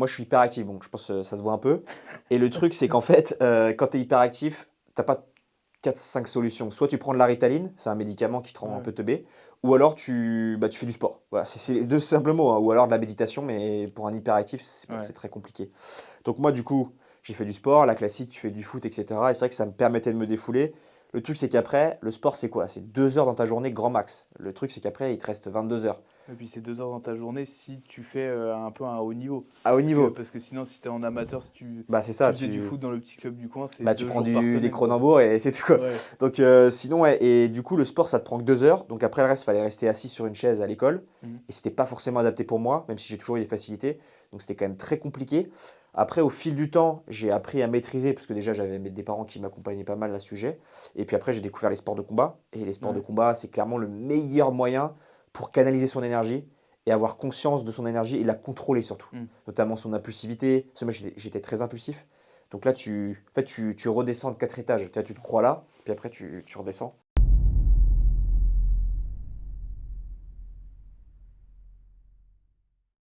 Moi, je suis hyperactif, donc je pense que ça se voit un peu. Et le truc, c'est qu'en fait, quand tu es hyperactif, tu n'as pas quatre cinq solutions. Soit tu prends de la Ritaline, c'est un médicament qui te rend un Ouais, peu teubé, ou alors tu fais du sport. Voilà, c'est les deux simples mots, hein. Ou alors de la méditation, mais pour un hyperactif, ouais. c'est très compliqué. Donc moi, du coup, j'ai fait du sport, la classique, tu fais du foot, etc. Et c'est vrai que ça me permettait de me défouler. Le truc, c'est qu'après, le sport, c'est quoi? C'est 2 heures dans ta journée, grand max. Le truc, c'est qu'après, il te reste 22 heures. Et puis c'est 2 heures dans ta journée si tu fais un peu un haut niveau. À haut Parce que, niveau. parce que sinon, si tu es en amateur, si Bah, c'est tu ça, faisais du foot dans le petit club du coin, c'est bah, tu deux prends jours par des semaine, quoi. Cronenbourg et c'est tout quoi. Ouais, Donc sinon, ouais, et du coup, le sport, ça te prend que 2 heures. Donc après le reste, il fallait rester assis sur une chaise à l'école. mhm, Et c'était pas forcément adapté pour moi, même si j'ai toujours eu des facilités. Donc c'était quand même très compliqué. Après, au fil du temps, j'ai appris à maîtriser, parce que déjà, j'avais des parents qui m'accompagnaient pas mal à ce sujet. Et puis après, j'ai découvert les sports de combat. Et les sports de ouais. combat, c'est clairement le meilleur moyen pour canaliser son énergie et avoir conscience de son énergie et la contrôler surtout. Mhm. Notamment son impulsivité. Parce que moi, j'étais très impulsif. Donc là, en fait, tu redescends de 4 étages. Tu vois, tu te crois là, puis après, tu redescends.